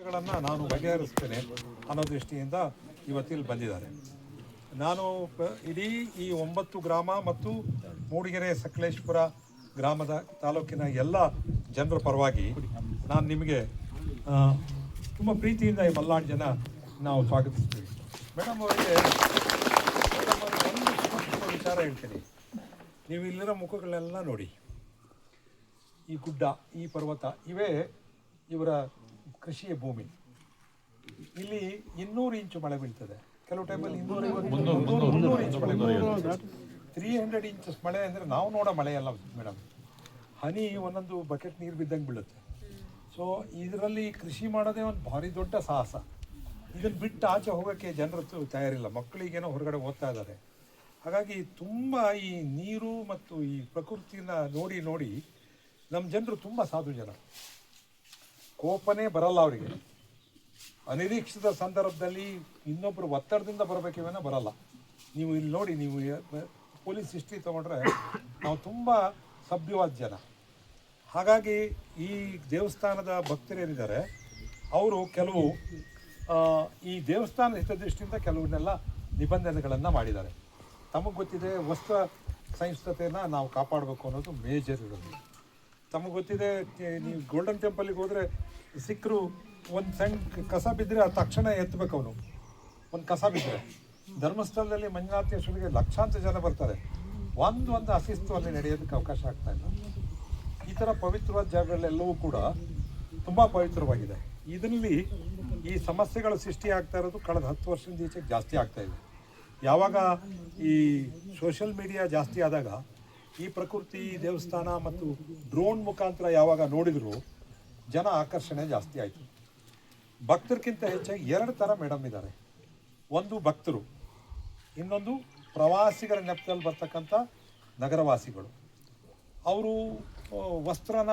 ಸಮಸ್ಯೆಗಳನ್ನು ನಾನು ಬಗೆಹರಿಸ್ತೇನೆ ಅನ್ನೋ ದೃಷ್ಟಿಯಿಂದ ಇವತ್ತಿಲ್ಲಿ ಬಂದಿದ್ದಾರೆ. ನಾನು ಇಡೀ ಈ 9 ಗ್ರಾಮ ಮತ್ತು ಮೂಡಿಗೆರೆ ಸಕಲೇಶ್ಪುರ ಗ್ರಾಮದ ತಾಲೂಕಿನ ಎಲ್ಲ ಜನರ ಪರವಾಗಿ ನಾನು ನಿಮಗೆ ತುಂಬ ಪ್ರೀತಿಯಿಂದ ಈ ಮಲ್ನಾಡು ಜನ ನಾವು ಸ್ವಾಗತಿಸ್ತೀವಿ. ಮೇಡಮ್ ಅವರಿಗೆ ಒಂದು ವಿಚಾರ ಹೇಳ್ತೀನಿ. ನೀವು ಇಲ್ಲಿರೋ ಮುಖಗಳನ್ನೆಲ್ಲ ನೋಡಿ, ಈ ಗುಡ್ಡ, ಈ ಪರ್ವತ, ಇವೇ ಇವರ ಕೃಷಿಯ ಭೂಮಿ. ಇಲ್ಲಿ 200 ಇಂಚು ಮಳೆ ಬೀಳ್ತದೆ, ಕೆಲವು ಟೈಮಲ್ಲಿ 250-300 ಇಂಚು ಮಳೆ ಬೀಳ್ತದೆ. 300 ಇಂಚಸ್ ಮಳೆ ಅಂದರೆ ನಾವು ನೋಡೋ ಮಳೆ ಅಲ್ಲ ಮೇಡಮ್. ಹನಿ ಒಂದೊಂದು ಬಕೆಟ್ ನೀರು ಬಿದ್ದಂಗೆ ಬೀಳುತ್ತೆ. ಸೊ ಇದರಲ್ಲಿ ಕೃಷಿ ಮಾಡೋದೇ ಒಂದು ಭಾರಿ ದೊಡ್ಡ ಸಾಹಸ. ಇದನ್ನು ಬಿಟ್ಟು ಆಚೆ ಹೋಗೋಕ್ಕೆ ಜನರದ್ದು ತಯಾರಿಲ್ಲ. ಮಕ್ಕಳಿಗೇನೋ ಹೊರಗಡೆ ಓದ್ತಾ ಇದ್ದಾರೆ. ಹಾಗಾಗಿ ತುಂಬ ಈ ನೀರು ಮತ್ತು ಈ ಪ್ರಕೃತಿನ ನೋಡಿ ನೋಡಿ ನಮ್ಮ ಜನರು ತುಂಬ ಸಾಧು ಜನ. ಕೋಪನೇ ಬರಲ್ಲ ಅವರಿಗೆ. ಅನಿರೀಕ್ಷಿತ ಸಂದರ್ಭದಲ್ಲಿ ಇನ್ನೊಬ್ಬರು ಒತ್ತಡದಿಂದ ಬರಬೇಕಿವೇನೋ ಬರಲ್ಲ. ನೀವು ಇಲ್ಲಿ ನೋಡಿ, ನೀವು ಪೊಲೀಸ್ ಹಿಸ್ಟ್ರಿ ತೊಗೊಂಡ್ರೆ ನಾವು ತುಂಬ ಸಭ್ಯವಾದ ಜನ. ಹಾಗಾಗಿ ಈ ದೇವಸ್ಥಾನದ ಭಕ್ತರೇನಿದ್ದಾರೆ ಅವರು ಕೆಲವು ಈ ದೇವಸ್ಥಾನದ ಹಿತದೃಷ್ಟಿಯಿಂದ ಕೆಲವನ್ನೆಲ್ಲ ನಿಬಂಧನೆಗಳನ್ನು ಮಾಡಿದ್ದಾರೆ. ತಮಗೆ ಗೊತ್ತಿದೆ, ವಸ್ತ್ರ ಸಂಹಿಷ್ಣುತೆಯನ್ನು ನಾವು ಕಾಪಾಡಬೇಕು ಅನ್ನೋದು ಮೇಜರ್ ಇರೋದು. ತಮಗೆ ಗೊತ್ತಿದೆ, ನೀವು ಗೋಲ್ಡನ್ ಟೆಂಪಲಿಗೆ ಹೋದರೆ ಸಿಕ್ಕರು ಒಂದು ಸಣ್ಣ ಕಸ ಬಿದ್ದರೆ ಅದು ತಕ್ಷಣ ಎತ್ತಬೇಕು. ಅವನು ಒಂದು ಕಸ ಬಿದ್ದರೆ ಧರ್ಮಸ್ಥಳದಲ್ಲಿ ಮಂಜುನಾಥೇಶ್ವರಿಗೆ ಲಕ್ಷಾಂತರ ಜನ ಬರ್ತಾರೆ. ಒಂದು ಅಶಿಸ್ತು ಅಲ್ಲಿ ನಡೆಯೋದಕ್ಕೆ ಅವಕಾಶ ಆಗ್ತಾ ಇಲ್ಲ. ಈ ಥರ ಪವಿತ್ರವಾದ ಜಾಗಗಳೆಲ್ಲವೂ ಕೂಡ ತುಂಬ ಪವಿತ್ರವಾಗಿದೆ. ಇದರಲ್ಲಿ ಈ ಸಮಸ್ಯೆಗಳು ಸೃಷ್ಟಿ ಆಗ್ತಾ ಇರೋದು ಕಳೆದ 10 ವರ್ಷದಿಂದ ಈಚೆಗೆ ಜಾಸ್ತಿ ಆಗ್ತಾ ಇದೆ. ಯಾವಾಗ ಈ ಸೋಷಿಯಲ್ ಮೀಡಿಯಾ ಜಾಸ್ತಿ ಆದಾಗ ಈ ಪ್ರಕೃತಿ, ದೇವಸ್ಥಾನ ಮತ್ತು ಡ್ರೋನ್ ಮುಖಾಂತರ ಯಾವಾಗ ನೋಡಿದ್ರು ಜನ ಆಕರ್ಷಣೆ ಜಾಸ್ತಿ ಆಯಿತು. ಭಕ್ತರಿಗಿಂತ ಹೆಚ್ಚಾಗಿ 2 ಥರ ಮೇಡಮ್ ಇದ್ದಾರೆ. ಒಂದು ಭಕ್ತರು, ಇನ್ನೊಂದು ಪ್ರವಾಸಿಗರ ನೆಪದಲ್ಲಿ ಬರ್ತಕ್ಕಂಥ ನಗರವಾಸಿಗಳು. ಅವರು ವಸ್ತ್ರನ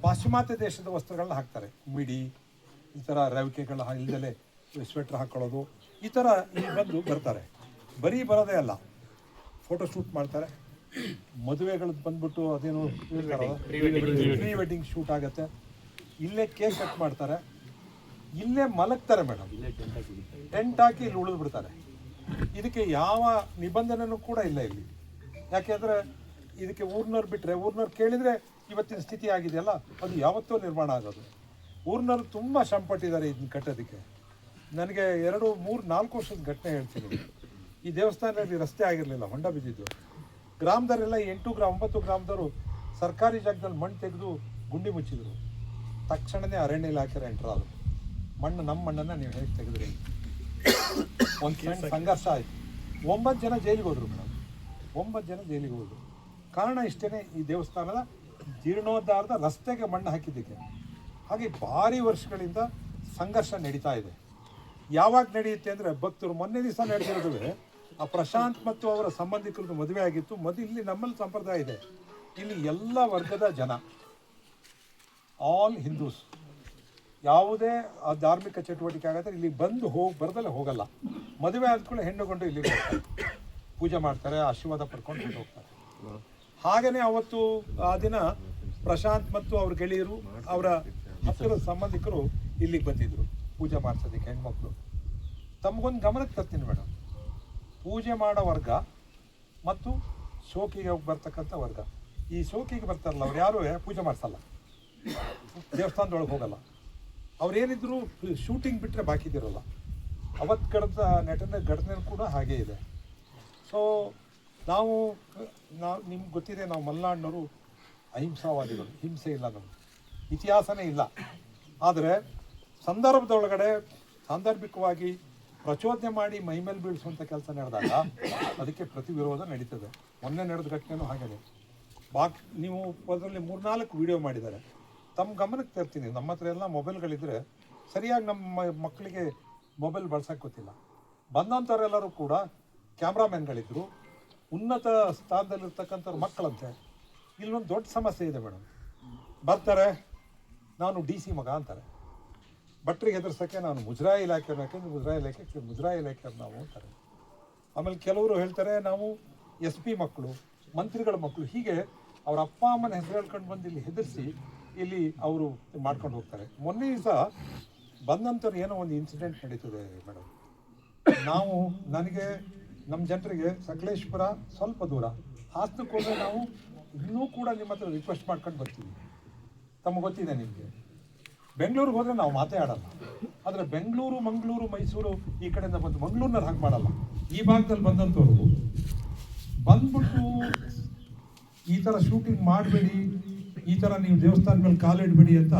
ಪಾಶ್ಚಿಮಾತ್ಯ ದೇಶದ ವಸ್ತ್ರಗಳನ್ನ ಹಾಕ್ತಾರೆ. ಮಿಡಿ, ಈ ಥರ ರವಿಕೆಗಳ ಇಲ್ಲದಲೇ ಸ್ವೆಟ್ರ್ ಹಾಕ್ಕೊಳ್ಳೋದು, ಈ ಥರ ಇಲ್ಲಿ ಬಂದು ಬರ್ತಾರೆ. ಬರೀ ಬರೋದೇ ಅಲ್ಲ, ಫೋಟೋ ಶೂಟ್ ಮಾಡ್ತಾರೆ. ಮದುವೆಗಳದ್ದು ಬಂದ್ಬಿಟ್ಟು ಅದೇನು ಪ್ರೀ ವೆಡ್ಡಿಂಗ್ ಶೂಟ್ ಆಗುತ್ತೆ. ಇಲ್ಲೇ ಕೇಕ್ ಕಟ್ ಮಾಡ್ತಾರೆ, ಇಲ್ಲೇ ಮಲಗ್ತಾರೆ ಮೇಡಮ್. ಟೆಂಟ್ ಹಾಕಿ ಇಲ್ಲಿ ಉಳಿದು ಬಿಡ್ತಾರೆ. ಇದಕ್ಕೆ ಯಾವ ನಿಬಂಧನೆನೂ ಕೂಡ ಇಲ್ಲ ಇಲ್ಲಿ. ಯಾಕೆಂದರೆ ಇದಕ್ಕೆ ಊರಿನವ್ರು ಬಿಟ್ಟರೆ, ಊರಿನವ್ರು ಕೇಳಿದರೆ ಇವತ್ತಿನ ಸ್ಥಿತಿ ಆಗಿದೆಯಲ್ಲ ಅದು ಯಾವತ್ತೂ ನಿರ್ಮಾಣ ಆಗೋದು. ಊರಿನವ್ರು ತುಂಬ ಶ್ರಮಪಟ್ಟಿದ್ದಾರೆ ಇದನ್ನ ಕಟ್ಟೋದಕ್ಕೆ. ನನಗೆ 2, 3, 4 ವರ್ಷದ ಘಟನೆ ಹೇಳ್ತೀನಿ. ಈ ದೇವಸ್ಥಾನದಲ್ಲಿ ರಸ್ತೆ ಆಗಿರಲಿಲ್ಲ, ಹೊಂಡ ಬಿದ್ದಿದ್ದು. ಗ್ರಾಮದವರೆಲ್ಲ 8 ಗ್ರಾಮ 9 ಗ್ರಾಮದವರು ಸರ್ಕಾರಿ ಜಾಗದಲ್ಲಿ ಮಣ್ಣು ತೆಗೆದು ಗುಂಡಿ ಮುಚ್ಚಿದ್ರು. ತಕ್ಷಣವೇ ಅರಣ್ಯ ಇಲಾಖೆ ಎಂಟರ್ ಆದರು. ಮಣ್ಣು ನಮ್ಮ ಮಣ್ಣನ್ನು ನೀವು ಹೇಗೆ ತೆಗೆದ್ರಿ? ಒಂದು ಸಣ್ಣ ಸಂಘರ್ಷ ಆಯಿತು. 9 ಜನ ಜೈಲಿಗೆ ಹೋದರು ಮೇಡಮ್. 9 ಜನ ಜೈಲಿಗೆ ಹೋದರು. ಕಾರಣ ಇಷ್ಟೇ, ಈ ದೇವಸ್ಥಾನದ ಜೀರ್ಣೋದ್ಧಾರದ ರಸ್ತೆಗೆ ಮಣ್ಣು ಹಾಕಿದ್ದಕ್ಕೆ. ಹಾಗೆ ಭಾರಿ ವರ್ಷಗಳಿಂದ ಸಂಘರ್ಷ ನಡೀತಾ ಇದೆ. ಯಾವಾಗ ನಡೆಯುತ್ತೆ ಅಂದರೆ, ಭಕ್ತರು ಮೊನ್ನೆ ದಿವಸ ನಡೆದಿರೋದುವೆ ಆ ಪ್ರಶಾಂತ್ ಮತ್ತು ಅವರ ಸಂಬಂಧಿಕರದ್ದು ಮದುವೆ ಆಗಿತ್ತು. ಇಲ್ಲಿ ನಮ್ಮಲ್ಲಿ ಸಂಪ್ರದಾಯ ಇದೆ, ಇಲ್ಲಿ ಎಲ್ಲ ವರ್ಗದ ಜನ, ಆಲ್ ಹಿಂದೂಸ್, ಯಾವುದೇ ಧಾರ್ಮಿಕ ಚಟುವಟಿಕೆ ಆಗುತ್ತೆ ಇಲ್ಲಿ ಬಂದು ಬರದಲ್ಲೇ ಹೋಗಲ್ಲ. ಮದುವೆ ಆದ್ಕೊಳ್ಳೆ ಹೆಣ್ಣು ಗಂಡು ಇಲ್ಲಿಗೆ ಹೋಗ್ತಾರೆ, ಪೂಜೆ ಮಾಡ್ತಾರೆ, ಆಶೀರ್ವಾದ ಪಡ್ಕೊಂಡು ಹೋಗ್ತಾರೆ. ಹಾಗೆಯೇ ಅವತ್ತು ಆ ದಿನ ಪ್ರಶಾಂತ್ ಮತ್ತು ಅವ್ರ ಗೆಳೆಯರು, ಅವರ ಹತ್ತಿರದ ಸಂಬಂಧಿಕರು ಇಲ್ಲಿಗೆ ಬಂದಿದ್ದರು ಪೂಜೆ ಮಾಡಿಸೋದಕ್ಕೆ. ಹೆಣ್ಮಕ್ಳು ತಮಗೊಂದು ಗಮನಕ್ಕೆ ತರ್ತೀನಿ ಮೇಡಮ್, ಪೂಜೆ ಮಾಡೋ ವರ್ಗ ಮತ್ತು ಶೋಕಿಗೆ ಬರ್ತಕ್ಕಂಥ ವರ್ಗ. ಈ ಶೋಕಿಗೆ ಬರ್ತಾರಲ್ಲ ಅವ್ರು ಯಾರೂ ಪೂಜೆ ಮಾಡಿಸಲ್ಲ, ದೇವಸ್ಥಾನದೊಳಗೆ ಹೋಗಲ್ಲ. ಅವ್ರೇನಿದ್ರು ಶೂಟಿಂಗ್ ಬಿಟ್ಟರೆ ಬಾಕಿದಿರಲ್ಲ. ಅವತ್ತು ಕಳೆದ ಘಟನೆ ಕೂಡ ಹಾಗೇ ಇದೆ. ಸೊ ನಾವು ನಿಮ್ಗೆ ಗೊತ್ತಿದೆ, ನಾವು ಮಲೆನಾಡಿನವರು ಅಹಿಂಸಾವಾದಿಗಳು. ಹಿಂಸೆ ಇಲ್ಲ, ನಮ್ಗೆ ಇತಿಹಾಸನೇ ಇಲ್ಲ. ಆದರೆ ಸಂದರ್ಭದೊಳಗಡೆ ಸಾಂದರ್ಭಿಕವಾಗಿ ಪ್ರಚೋದನೆ ಮಾಡಿ ಮೈಮೇಲೆ ಬೀಳಿಸುವಂಥ ಕೆಲಸ ನಡೆದಾಗ ಅದಕ್ಕೆ ಪ್ರತಿ ವಿರೋಧ ನಡೀತದೆ. ಮೊನ್ನೆ ನಡೆದ ಘಟನೆಯೂ ಹಾಗೇ. ನೀವು ಅದರಲ್ಲಿ 3-4 ವಿಡಿಯೋ ಮಾಡಿದ್ದಾರೆ. ತಮ್ಮ ಗಮನಕ್ಕೆ ತರ್ತೀನಿ, ನಮ್ಮ ಹತ್ರ ಎಲ್ಲ ಮೊಬೈಲ್ಗಳಿದ್ದರೆ ಸರಿಯಾಗಿ ನಮ್ಮ ಮಕ್ಕಳಿಗೆ ಮೊಬೈಲ್ ಬಳಸೋಕ್ಕೆ ಗೊತ್ತಿಲ್ಲ. ಬಂದಂಥವರೆಲ್ಲರೂ ಕೂಡ ಕ್ಯಾಮ್ರಾಮ್ಯಾನ್ಗಳಿದ್ರು, ಉನ್ನತ ಸ್ಥಾನದಲ್ಲಿರ್ತಕ್ಕಂಥವ್ರ ಮಕ್ಕಳಂತೆ. ಇಲ್ಲೊಂದು ದೊಡ್ಡ ಸಮಸ್ಯೆ ಇದೆ ಮೇಡಮ್. ಬರ್ತಾರೆ, ನಾನು DC ಮಗ ಅಂತಾರೆ. ಭಟ್ರಿಗೆ ಹೆದರ್ಸೋಕ್ಕೆ ನಾನು ಮುಜರಾಯಿ ಇಲಾಖೆಯವ್ರು, ಯಾಕೆಂದ್ರೆ ಮುಜರಾಯಿ ಇಲಾಖೆಯವ್ರು ನಾವು ಅಂತಾರೆ. ಆಮೇಲೆ ಕೆಲವರು ಹೇಳ್ತಾರೆ ನಾವು SP ಮಕ್ಕಳು, ಮಂತ್ರಿಗಳ ಮಕ್ಕಳು. ಹೀಗೆ ಅವ್ರ ಅಪ್ಪ ಅಮ್ಮನ ಹೆಸರು ಹೇಳ್ಕೊಂಡು ಬಂದು ಇಲ್ಲಿ ಹೆದರಿಸಿ ಇಲ್ಲಿ ಅವರು ಮಾಡ್ಕೊಂಡು ಹೋಗ್ತಾರೆ. ಮೊನ್ನೆ ದಿವಸ ಬಂದಂಥವ್ರು ಏನೋ ಒಂದು ಇನ್ಸಿಡೆಂಟ್ ನಡೀತದೆ ಮೇಡಮ್. ನನಗೆ ನಮ್ಮ ಜನರಿಗೆ ಸಕಲೇಶ್ಪುರ ಸ್ವಲ್ಪ ದೂರ, ಹಾಸನಕ್ಕೆ ಹೋದರೆ ನಾವು ಇನ್ನೂ ಕೂಡ ನಿಮ್ಮ ಹತ್ರ ರಿಕ್ವೆಸ್ಟ್ ಮಾಡ್ಕೊಂಡು ಬರ್ತೀವಿ. ತಮಗೆ ಗೊತ್ತಿದೆ ನಿಮಗೆ. ಬೆಂಗಳೂರಿಗೆ ಹೋದರೆ ನಾವು ಮಾತೇ ಆಡಲ್ಲ. ಆದರೆ ಬೆಂಗಳೂರು, ಮಂಗಳೂರು, ಮೈಸೂರು ಈ ಕಡೆಯಿಂದ ಬಂದು ಮಂಗಳೂರಿನಲ್ಲಿ ಹಾಗೆ ಮಾಡಲ್ಲ. ಈ ಭಾಗದಲ್ಲಿ ಬಂದಂಥವ್ರು ಬಂದ್ಬಿಟ್ಟು ಈ ಥರ ಶೂಟಿಂಗ್ ಮಾಡಬೇಡಿ, ಈ ಥರ ನೀವು ದೇವಸ್ಥಾನ ಮೇಲೆ ಕಾಲಿಡಬೇಡಿ ಅಂತ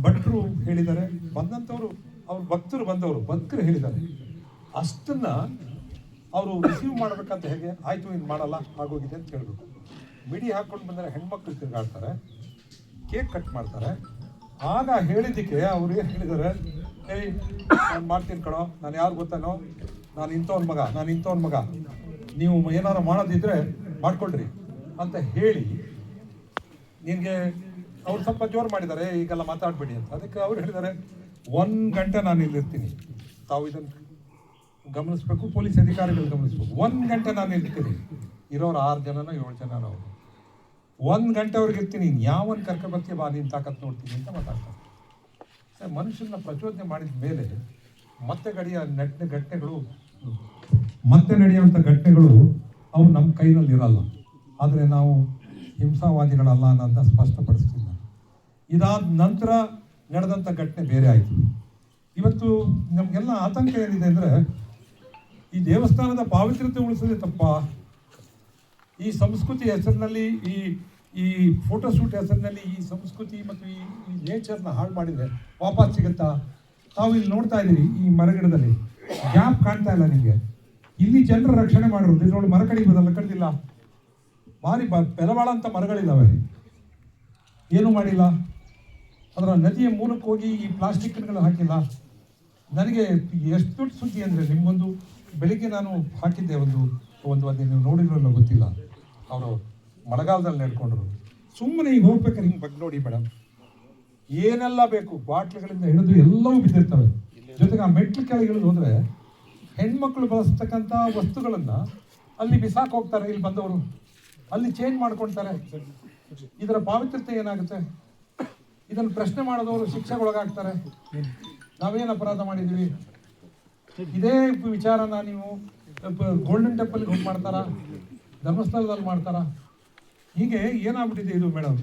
ಭಟ್ರು ಹೇಳಿದ್ದಾರೆ. ಬಂದಂಥವ್ರು ಅವ್ರು ಭಕ್ತರು ಹೇಳಿದ್ದಾರೆ. ಅಷ್ಟನ್ನು ಅವರು ರಿಸೀವ್ ಮಾಡಬೇಕಂತ ಹೇಗೆ ಆಯಿತು ಇನ್ನು ಮಾಡಲ್ಲ ಆಗೋಗಿದೆ ಅಂತ ಹೇಳಬೇಕು. ಮಿಡಿ ಹಾಕ್ಕೊಂಡು ಬಂದರೆ ಹೆಣ್ಮಕ್ಳು ತಿರುಗಾಡ್ತಾರೆ, ಕೇಕ್ ಕಟ್ ಮಾಡ್ತಾರೆ. ಆಗ ಹೇಳಿದ್ದಕ್ಕೆ ಅವ್ರು ಏನು ಹೇಳಿದ್ದಾರೆ, ಏಯ್ ನಾನು ಮಾಡ್ತೀನಿ ಕಣೋ, ನಾನು ಯಾರು ಗೊತ್ತಾನೋ, ನಾನು ಇಂಥವ್ನ ಮಗ, ನೀವು ಏನಾರು ಮಾಡೋದಿದ್ರೆ ಮಾಡ್ಕೊಳ್ರಿ ಅಂತ ಹೇಳಿ ನಿನಗೆ ಅವ್ರು ಸ್ವಲ್ಪ ಜೋರು ಮಾಡಿದ್ದಾರೆ, ಈಗೆಲ್ಲ ಮಾತಾಡಬೇಡಿ ಅಂತ. ಅದಕ್ಕೆ ಅವ್ರು ಹೇಳಿದ್ದಾರೆ 1 ಗಂಟೆ ನಾನು ಇಲ್ಲಿರ್ತೀನಿ, ತಾವು ಇದನ್ನು ಗಮನಿಸ್ಬೇಕು, ಪೊಲೀಸ್ ಅಧಿಕಾರಿಗಳು ಗಮನಿಸ್ಬೇಕು. 1 ಗಂಟೆ ನಾನು ಇರ್ತೀನಿ, ಇರೋರು 6 ಜನನೋ 7 ಜನನೋ ಅವರು. 1 ಗಂಟೆ ಅವ್ರಿಗೆ ಇರ್ತೀನಿ, ಯಾವನ್ ಕರ್ಕೊಬರ್ತೀಯ ಬಾ, ನೀನು ತಾಕತ್ತು ನೋಡ್ತೀನಿ ಅಂತ ಮಾತಾಡ್ತಾರೆ. ಸರ್, ಮನುಷ್ಯನ ಪ್ರಚೋದನೆ ಮಾಡಿದ ಮೇಲೆ ಮತ್ತೆ ನಡೆಯುವಂಥ ಘಟನೆಗಳು ಅವು ನಮ್ಮ ಕೈನಲ್ಲಿ ಇರಲ್ಲ. ಆದರೆ ನಾವು ಹಿಂಸಾವಾದಿಗಳಲ್ಲ ಅನ್ನೋದನ್ನ ಸ್ಪಷ್ಟಪಡಿಸ್ತಿಲ್ಲ. ಇದಾದ ನಂತರ ನಡೆದಂಥ ಘಟನೆ ಬೇರೆ ಆಯಿತು. ಇವತ್ತು ನಮಗೆಲ್ಲ ಆತಂಕ ಏನಿದೆ ಅಂದರೆ, ಈ ದೇವಸ್ಥಾನದ ಪಾವಿತ್ರ್ಯತೆ ಉಳಿಸೋದೇ ತಪ್ಪ, ಈ ಸಂಸ್ಕೃತಿ ಹೆಸರಿನಲ್ಲಿ, ಈ ಫೋಟೋಶೂಟ್ ಹೆಸರಿನಲ್ಲಿ ಈ ಸಂಸ್ಕೃತಿ ಮತ್ತು ಈ ನೇಚರ್ನ ಹಾಳು ಮಾಡಿದರೆ ವಾಪಸ್ ಸಿಗುತ್ತಾ? ತಾವು ಇಲ್ಲಿ ನೋಡ್ತಾ ಇದ್ದೀರಿ, ಈ ಮರಗಿಡದಲ್ಲಿ ಗ್ಯಾಪ್ ಕಾಣ್ತಾ ಇಲ್ಲ ನಿಮಗೆ. ಇಲ್ಲಿ ಜನರ ರಕ್ಷಣೆ ಮಾಡಿರೋದು, ಇದ್ರೊಳಗೆ ಮರ ಕಡಿಬೋದಲ್ಲ, ಕಡಿದಿಲ್ಲ. ಭಾರಿ ಬೆಲಬಾಳ ಅಂತ ಮರಗಳಿದ್ದಾವೆ, ಏನೂ ಮಾಡಿಲ್ಲ. ಅದರ ನದಿಯ ಮೂಲಕ್ಕೆ ಹೋಗಿ ಈ ಪ್ಲಾಸ್ಟಿಕ್ಗಳು ಹಾಕಿಲ್ಲ. ನನಗೆ ಎಷ್ಟು ದೊಡ್ಡ ಸುದ್ದಿ ಅಂದರೆ, ನಿಮಗೊಂದು ಬೆಳಿಗ್ಗೆ ನಾನು ಹಾಕಿದ್ದೆ ಒಂದು ನೀವು ನೋಡಿದ್ರಲ್ಲ ಗೊತ್ತಿಲ್ಲ, ಅವರು ಮಳೆಗಾಲದಲ್ಲಿ ನಡ್ಕೊಂಡ್ರು. ಸುಮ್ಮನೆ ಈಗ ಹೋಗ್ಬೇಕಾದ್ರೆ ಹಿಂಗೆ ಬಗ್ಗೆ ನೋಡಿ ಮೇಡಮ್, ಏನೆಲ್ಲ ಬೇಕು ಬಾಟ್ಲುಗಳಿಂದ ಹಿಡಿದು ಎಲ್ಲವೂ ಬಿದ್ದಿರ್ತವೆ. ಜೊತೆಗೆ ಆ ಮೆಟ್ಲು ಕೆಳಗೆ ಇಳಿದು ಹೋದರೆ ಹೆಣ್ಮಕ್ಳು ಬಳಸ್ತಕ್ಕಂಥ ವಸ್ತುಗಳನ್ನು ಅಲ್ಲಿ ಬಿಸಾಕ್ ಹೋಗ್ತಾರೆ. ಇಲ್ಲಿ ಬಂದವರು ಅಲ್ಲಿ ಚೇಂಜ್ ಮಾಡ್ಕೊಳ್ತಾರೆ. ಇದರ ಪಾವಿತ್ರ್ಯತೆ ಏನಾಗುತ್ತೆ? ಇದನ್ನು ಪ್ರಶ್ನೆ ಮಾಡಿದವರು ಶಿಕ್ಷೆಗೊಳಗಾಗ್ತಾರೆ. ನಾವೇನು ಅಪರಾಧ ಮಾಡಿದ್ದೀವಿ? ಇದೇ ವಿಚಾರನ ನೀವು ಗೋಲ್ಡನ್ ಟೆಂಪಲ್ಗೆ ಹೋಗಿ ಮಾಡ್ತಾರಾ, ಧರ್ಮಸ್ಥಳದಲ್ಲಿ ಮಾಡ್ತಾರಾ? ಹೀಗೆ ಏನಾಗ್ಬಿಟ್ಟಿದೆ ಇದು ಮೇಡಮ್.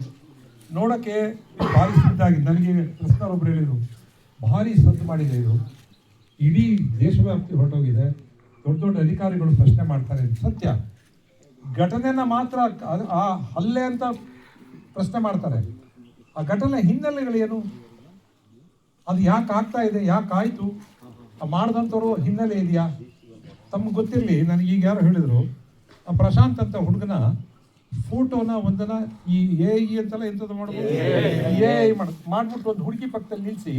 ನೋಡೋಕ್ಕೆ ಭಾರಿ ಸಿದ್ದಾಗಿ, ನನಗೆ ಪ್ರಶ್ನರೊಬ್ಬರು ಹೇಳಿದರು, ಭಾರಿ ಸದ್ದು ಮಾಡಿದೆ ಇದು, ಇಡೀ ದೇಶವ್ಯಾಪ್ತಿ ಹೊರಟೋಗಿದೆ, ದೊಡ್ಡ ಅಧಿಕಾರಿಗಳು ಪ್ರಶ್ನೆ ಮಾಡ್ತಾರೆ. ಸತ್ಯ, ಘಟನೆನ ಮಾತ್ರ ಆ ಹಲ್ಲೆ ಅಂತ ಪ್ರಶ್ನೆ ಮಾಡ್ತಾರೆ. ಆ ಘಟನೆ ಹಿನ್ನೆಲೆಗಳೇನು, ಅದು ಯಾಕೆ ಆಗ್ತಾ ಇದೆ, ಯಾಕೆ ಆಯಿತು, ಮಾಡಿದಂಥವ್ರು ಹಿನ್ನೆಲೆ ಇದೆಯಾ? ತಮ್ಗೆ ಗೊತ್ತಿರಲಿ, ನನಗೆ ಈಗ ಯಾರು ಹೇಳಿದರು, ಆ ಪ್ರಶಾಂತ್ ಅಂತ ಹುಡುಗನ ಫೋಟೋನ ಒಂದನ್ನ ಈ AI ಅಂತೆಲ್ಲ ಎಂಥದ್ದು ಮಾಡ್ಬೋದು, AI ಮಾಡ್ಬಿಟ್ಟು ಒಂದು ಹುಡುಗಿ ಪಕ್ಕದಲ್ಲಿ ನಿಲ್ಲಿಸಿ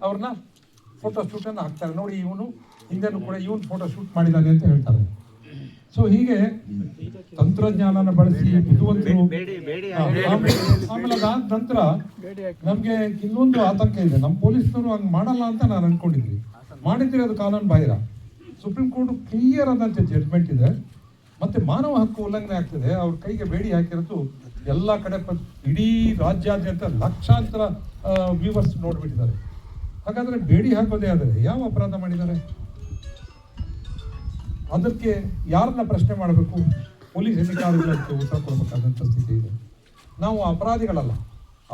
ಅವ್ರನ್ನ ಫೋಟೋ ಶೂಟನ್ನು ಹಾಕ್ತಾರೆ. ನೋಡಿ, ಇವನು ಹಿಂದೆನೂ ಕೂಡ ಇವನು ಫೋಟೋ ಶೂಟ್ ಮಾಡಿದ್ದಾನೆ ಅಂತ ಹೇಳ್ತಾರೆ. ಸೊ ಹೀಗೆ ತಂತ್ರಜ್ಞಾನನ ಬಳಸಿ ಬುದ್ಧಿವಂತರು. ಆಮೇಲೆ ಅದಾದ ನಂತರ ನಮಗೆ ಇನ್ನೊಂದು ಆತಂಕ ಇದೆ, ನಮ್ಮ ಪೊಲೀಸ್ನವರು ಹಂಗೆ ಮಾಡಲ್ಲ ಅಂತ ನಾನು ಅನ್ಕೊಂಡಿದ್ವಿ. ಮಾಡಿದ್ರೆ ಅದು ಕಾನೂನು ಬಾಹಿರ. ಸುಪ್ರೀಂ ಕೋರ್ಟ್ ಕ್ಲಿಯರ್ ಆದಂಥ ಜಡ್ಜ್ಮೆಂಟ್ ಇದೆ. ಮತ್ತೆ ಮಾನವ ಹಕ್ಕು ಉಲ್ಲಂಘನೆ ಆಗ್ತದೆ. ಅವ್ರ ಕೈಗೆ ಬೇಡಿ ಹಾಕಿರೋದು ಎಲ್ಲ ಕಡೆ ಇಡೀ ರಾಜ್ಯಾದ್ಯಂತ ಲಕ್ಷಾಂತರ ವ್ಯೂವರ್ಸ್ ನೋಡ್ಬಿಟ್ಟಿದ್ದಾರೆ. ಹಾಗಾದ್ರೆ ಬೇಡಿ ಹಾಕೋದೇ ಆದರೆ ಯಾವ ಅಪರಾಧ ಮಾಡಿದ್ದಾರೆ? ಅದಕ್ಕೆ ಯಾರನ್ನ ಪ್ರಶ್ನೆ ಮಾಡಬೇಕು? ಪೊಲೀಸ್ ಅಧಿಕಾರಿಗಳಿಗೆ ಉತ್ತರ ಕೊಡಬೇಕಾದಂಥ ಸ್ಥಿತಿ ಇದೆ. ನಾವು ಅಪರಾಧಿಗಳಲ್ಲ,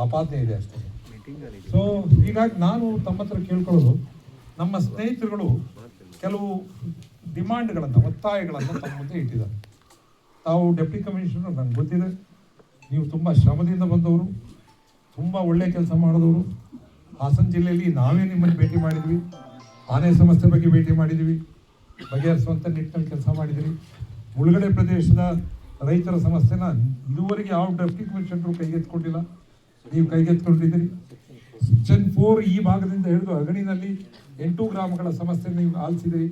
ಆಪಾದನೆ ಇದೆ ಅಷ್ಟೇ. ಸೊ ಹೀಗಾಗಿ ನಾನು ತಮ್ಮ ಹತ್ರ ಕೇಳ್ಕೊಳ್ಳೋದು, ನಮ್ಮ ಸ್ನೇಹಿತರುಗಳು ಕೆಲವು ಡಿಮಾಂಡ್ಗಳನ್ನು, ಒತ್ತಾಯಗಳನ್ನು ತಮ್ಮ ಮುಂದೆ ಇಟ್ಟಿದ್ದಾರೆ. ತಾವು ಡೆಪ್ಟಿ ಕಮಿಷನರ್, ನನಗೆ ಗೊತ್ತಿದೆ, ನೀವು ತುಂಬ ಶ್ರಮದಿಂದ ಬಂದವರು, ತುಂಬ ಒಳ್ಳೆಯ ಕೆಲಸ ಮಾಡಿದವರು. ಹಾಸನ ಜಿಲ್ಲೆಯಲ್ಲಿ ನಾವೇ ನಿಮ್ಮನ್ನು ಭೇಟಿ ಮಾಡಿದ್ವಿ, ಆನೆ ಸಮಸ್ಯೆ ಬಗ್ಗೆ ಭೇಟಿ ಮಾಡಿದ್ವಿ, ಬಗೆಹರಿಸುವಂಥ ನಿಟ್ಟಿನಲ್ಲಿ ಕೆಲಸ ಮಾಡಿದಿರಿ. ಮುಳುಗಡೆ ಪ್ರದೇಶದ ರೈತರ ಸಮಸ್ಯೆನ ಇದುವರೆಗೆ ಯಾವ ಡೆಪ್ಟಿ ಕಮಿಷನರು ಕೈಗೆತ್ಕೊಂಡಿಲ್ಲ, ನೀವು ಕೈಗೆತ್ಕೊಂಡಿದ್ದೀರಿ. ಸೆಕ್ಷನ್ 4 ಈ ಭಾಗದಿಂದ ಹಿಡಿದು ಅಗಣಿನಲ್ಲಿ 8 ಗ್ರಾಮಗಳ ಸಮಸ್ಯೆ ನೀವು ಆಲಿಸಿದಿರಿ.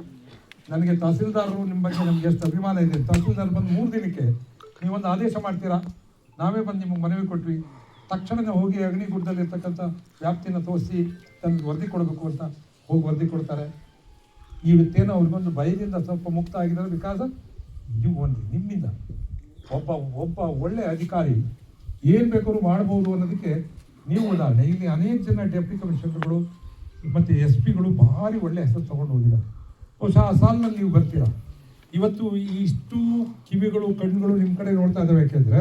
ನನಗೆ ತಹಸೀಲ್ದಾರರು ನಿಮ್ಮ ಬಗ್ಗೆ ನಮ್ಗೆ ಎಷ್ಟು ಅಭಿಮಾನ ಇದೆ. ತಹಸೀಲ್ದಾರ್ ಬಂದು 3 ದಿನಕ್ಕೆ ನೀವೊಂದು ಆದೇಶ ಮಾಡ್ತೀರಾ, ನಾವೇ ಬಂದು ನಿಮಗೆ ಮನವಿ ಕೊಟ್ವಿ, ತಕ್ಷಣವೇ ಹೋಗಿ ಅಗ್ನಿಗುಡ್ಡದಲ್ಲಿ ಇರ್ತಕ್ಕಂಥ ವ್ಯಾಪ್ತಿನ ತೋರಿಸಿ ತನಗೆ ವರದಿ ಕೊಡಬೇಕು ಅಂತ ಹೋಗಿ ವರದಿ ಕೊಡ್ತಾರೆ. ಇವತ್ತೇನೋ ಅವ್ರಿಗೊಂದು ಭಯದಿಂದ ಸ್ವಲ್ಪ ಮುಕ್ತ ಆಗಿದ್ದಾರೆ. ಬಿಕಾಸ್ ನೀವು ಒಂದು ನಿಮ್ಮಿಂದ ಒಬ್ಬ ಒಳ್ಳೆ ಅಧಿಕಾರಿ ಏನು ಬೇಕಾದ್ರೂ ಮಾಡ್ಬೋದು ಅನ್ನೋದಕ್ಕೆ ನೀವು ಉದಾಹರಣೆ. ಇಲ್ಲಿ ಅನೇಕ ಜನ ಡೆಪ್ಟಿ ಕಮಿಷನರ್ಗಳು ಮತ್ತು ಎಸ್ ಪಿಗಳು ಭಾರಿ ಒಳ್ಳೆ ಹೆಸರು ತೊಗೊಂಡು ಹೋಗಿದ್ದಾರೆ. ಬಹುಶಃ ಆ ಸಾಲಿನಲ್ಲಿ ನೀವು ಬರ್ತೀರಾ. ಇವತ್ತು ಇಷ್ಟು ಕಿವಿಗಳು ಕಣ್ಣುಗಳು ನಿಮ್ಮ ಕಡೆ ನೋಡ್ತಾ ಇದ್ದಾವೆ. ಯಾಕೆಂದರೆ